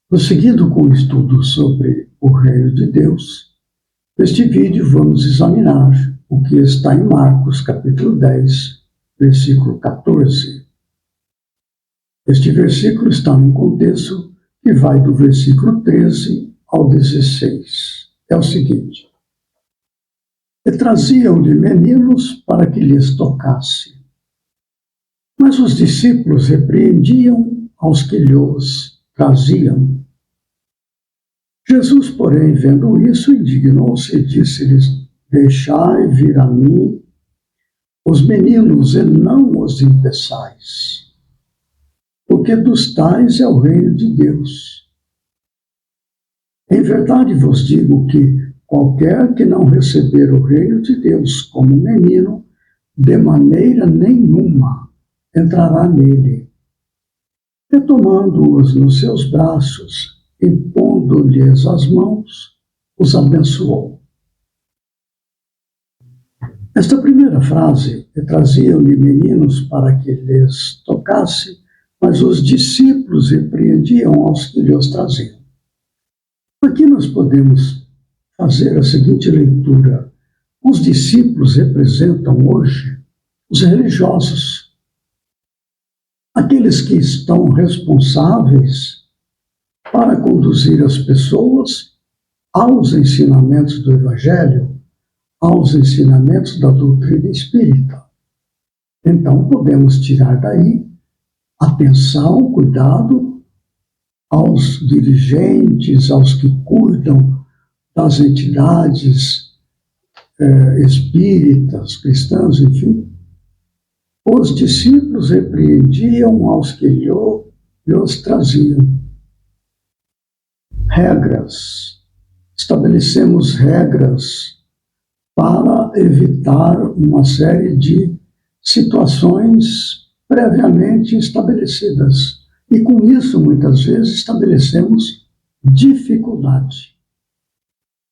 Prosseguindo com o estudo sobre o Reino de Deus, neste vídeo vamos examinar o que está em Marcos, capítulo 10, versículo 14. Este versículo está num contexto que vai do versículo 13 ao 16. É o seguinte: E traziam-lhe meninos para que lhes tocasse. Mas os discípulos repreendiam aos que lhos traziam. Jesus, porém, vendo isso, indignou-se e disse-lhes: Deixai vir a mim os meninos e não os impeçais, porque dos tais é o reino de Deus. Em verdade vos digo que qualquer que não receber o reino de Deus como menino, de maneira nenhuma entrará nele. E tomando-os nos seus braços, e pondo-lhes as mãos, os abençoou. Esta primeira frase, e traziam-lhe meninos para que lhes tocasse, mas os discípulos repreendiam aos que lhes traziam. Aqui nós podemos fazer a seguinte leitura: os discípulos representam hoje os religiosos, aqueles que estão responsáveis para conduzir as pessoas aos ensinamentos do Evangelho, aos ensinamentos da doutrina espírita. Então, podemos tirar daí atenção, cuidado aos dirigentes, aos que cuidam das entidades espíritas, cristãs, enfim. Os discípulos repreendiam aos que lhes traziam. Regras. Estabelecemos regras para evitar uma série de situações previamente estabelecidas. E com isso, muitas vezes, estabelecemos dificuldade.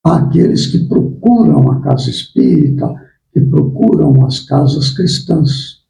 Há aqueles que procuram a casa espírita, que procuram as casas cristãs.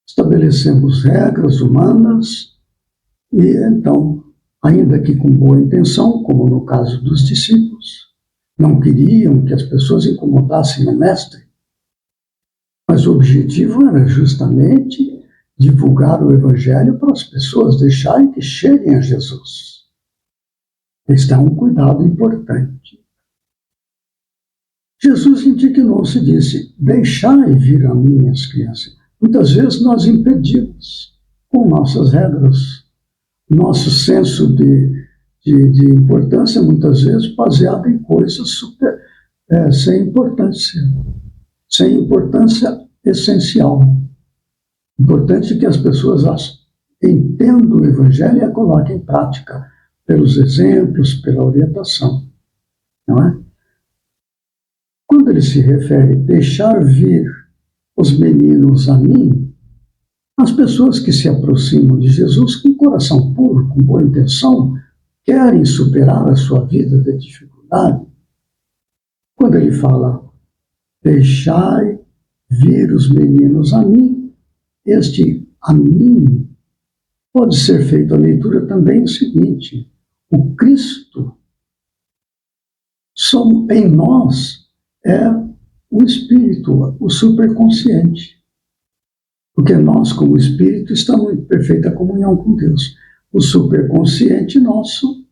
Estabelecemos regras humanas e, então, ainda que com boa intenção, como no caso dos discípulos, não queriam que as pessoas incomodassem o mestre, mas o objetivo era justamente divulgar o Evangelho para as pessoas, deixarem que cheguem a Jesus. Este é um cuidado importante. Jesus indignou-se e disse: Deixai vir a mim as crianças. Muitas vezes nós impedimos com nossas regras, nosso senso de importância, muitas vezes baseado em coisas sem importância essencial. Importante que as pessoas entendam o Evangelho e a coloquem em prática, pelos exemplos, pela orientação. Não é? Quando ele se refere a deixar vir os meninos a mim, as pessoas que se aproximam de Jesus com coração puro, com boa intenção, querem superar a sua vida de dificuldade. Quando ele fala, deixai vir os meninos a mim, este a mim pode ser feita a leitura também o seguinte: o Cristo em nós é o Espírito, o superconsciente. Porque nós, como Espírito, estamos em perfeita comunhão com Deus. O superconsciente nosso,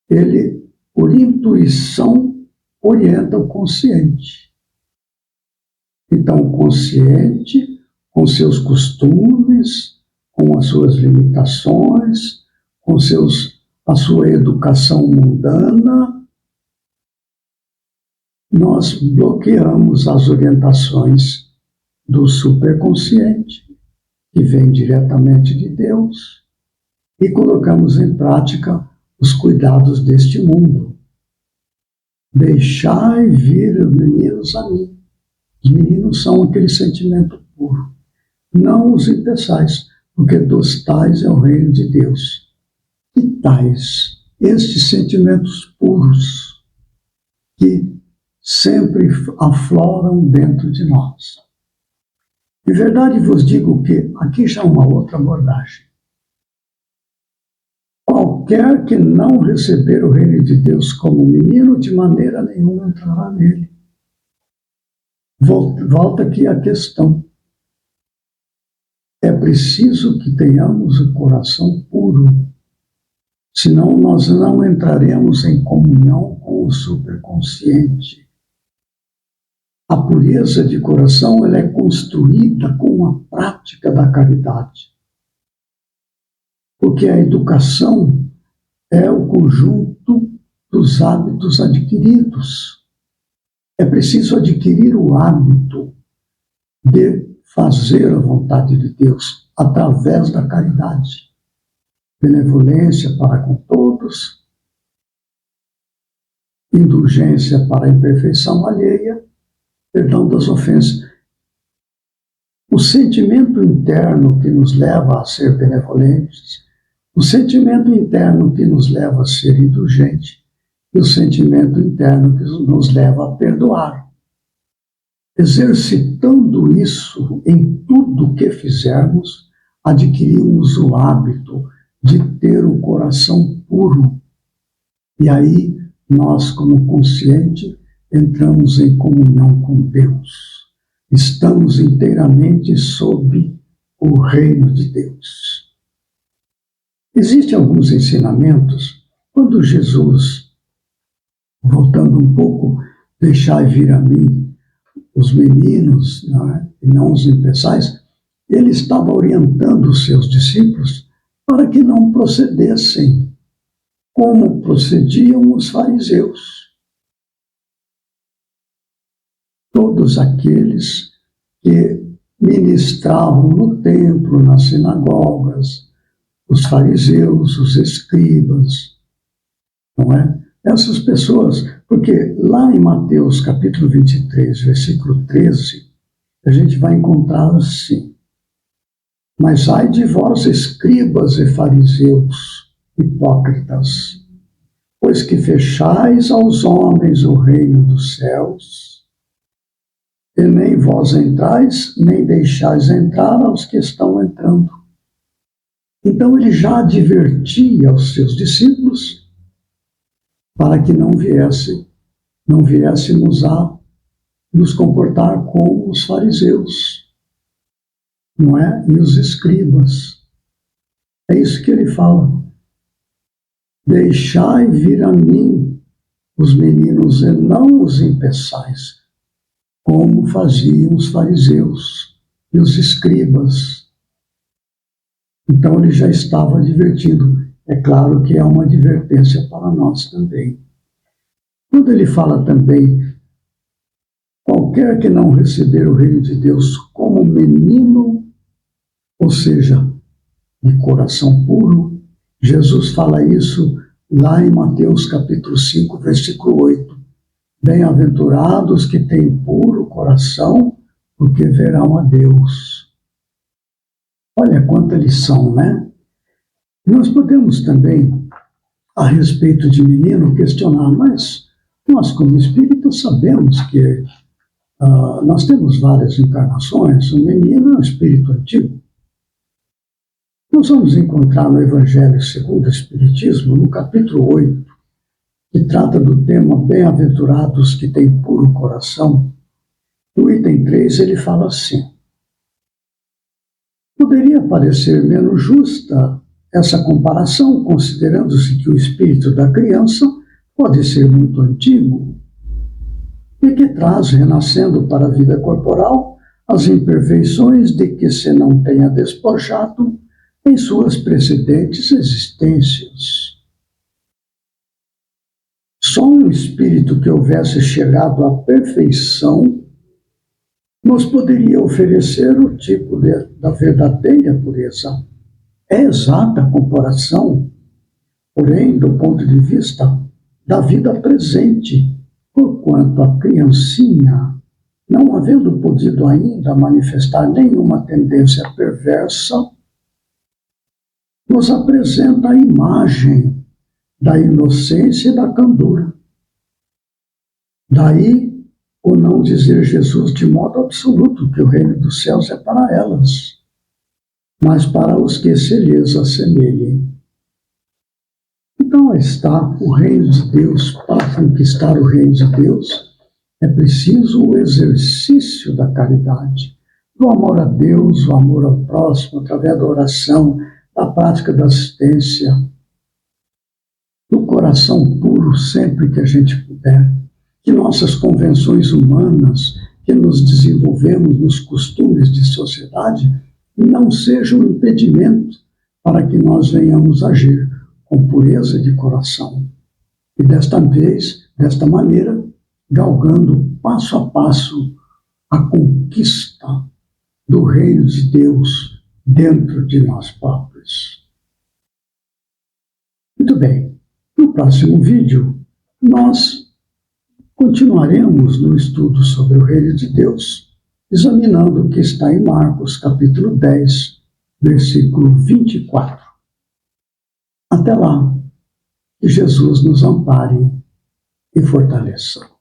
ele, por intuição, orienta o consciente. Então, o consciente, com seus costumes, com as suas limitações, com a sua educação mundana, nós bloqueamos as orientações do superconsciente, que vem diretamente de Deus, e colocamos em prática os cuidados deste mundo. Deixai vir os meninos a mim. Os meninos são aquele sentimento puro. Não os impeçais, porque dos tais é o reino de Deus. E tais, estes sentimentos puros, que sempre afloram dentro de nós. De verdade vos digo que aqui já é uma outra abordagem. qualquer que não receber o reino de Deus como menino, de maneira nenhuma entrará nele. Volta aqui a questão. É preciso que tenhamos o coração puro, senão nós não entraremos em comunhão com o superconsciente. A pureza de coração ela é construída com a prática da caridade. Porque a educação é o conjunto dos hábitos adquiridos. É preciso adquirir o hábito de fazer a vontade de Deus através da caridade. Benevolência para com todos, indulgência para a imperfeição alheia, perdão das ofensas. O sentimento interno que nos leva a ser benevolentes, o sentimento interno que nos leva a ser indulgente e o sentimento interno que nos leva a perdoar. Exercitando isso em tudo que fizermos, adquirimos o hábito de ter o coração puro. E aí, nós, como consciente, entramos em comunhão com Deus. Estamos inteiramente sob o reino de Deus. Existem alguns ensinamentos, quando Jesus, voltando um pouco, deixai vir a mim os meninos, e não os impeçais, ele estava orientando os seus discípulos para que não procedessem como procediam os fariseus. Todos aqueles que ministravam no templo, nas sinagogas, os fariseus, os escribas, não é? Essas pessoas, porque lá em Mateus capítulo 23, versículo 13, a gente vai encontrar assim: mas ai de vós, escribas e fariseus, hipócritas, pois que fechais aos homens o reino dos céus, e nem vós entrais, nem deixais entrar aos que estão entrando. Então ele já advertia aos seus discípulos para que não viéssemos a nos comportar como os fariseus, não é? E os escribas. É isso que ele fala. Deixai vir a mim os meninos e não os impeçais, como faziam os fariseus e os escribas. Então ele já estava advertindo. É claro que é uma advertência para nós também. Quando ele fala também, qualquer que não receber o reino de Deus como menino, ou seja, de coração puro, Jesus fala isso lá em Mateus capítulo 5, versículo 8. Bem-aventurados que têm puro coração, porque verão a Deus. Olha quanta lição, né? Nós podemos também, a respeito de menino, questionar, mas nós, como espíritos, sabemos que nós temos várias encarnações. O menino é um espírito antigo. Nós vamos encontrar no Evangelho segundo o Espiritismo, no capítulo 8, que trata do tema bem-aventurados que têm puro coração. No item 3, ele fala assim: poderia parecer menos justa essa comparação, considerando-se que o espírito da criança pode ser muito antigo e que traz, renascendo para a vida corporal, as imperfeições de que se não tenha despojado em suas precedentes existências. Só um espírito que houvesse chegado à perfeição nos poderia oferecer o tipo da verdadeira pureza. É exata a comparação, porém, do ponto de vista da vida presente, porquanto a criancinha, não havendo podido ainda manifestar nenhuma tendência perversa, nos apresenta a imagem da inocência e da candura. Daí, o não dizer Jesus de modo absoluto que o reino dos céus é para elas, mas para os que se lhes assemelhem. Então está o reino de Deus. Para conquistar o reino de Deus, é preciso o exercício da caridade, do amor a Deus, o amor ao próximo, através da oração, da prática da assistência, do coração puro sempre que a gente puder, que nossas convenções humanas, que nos desenvolvemos nos costumes de sociedade, não sejam um impedimento para que nós venhamos agir com pureza de coração. E desta maneira, galgando passo a passo a conquista do reino de Deus dentro de nós próprios. Muito bem, no próximo vídeo nós continuaremos no estudo sobre o reino de Deus, examinando o que está em Marcos capítulo 10, versículo 24. Até lá, que Jesus nos ampare e fortaleça.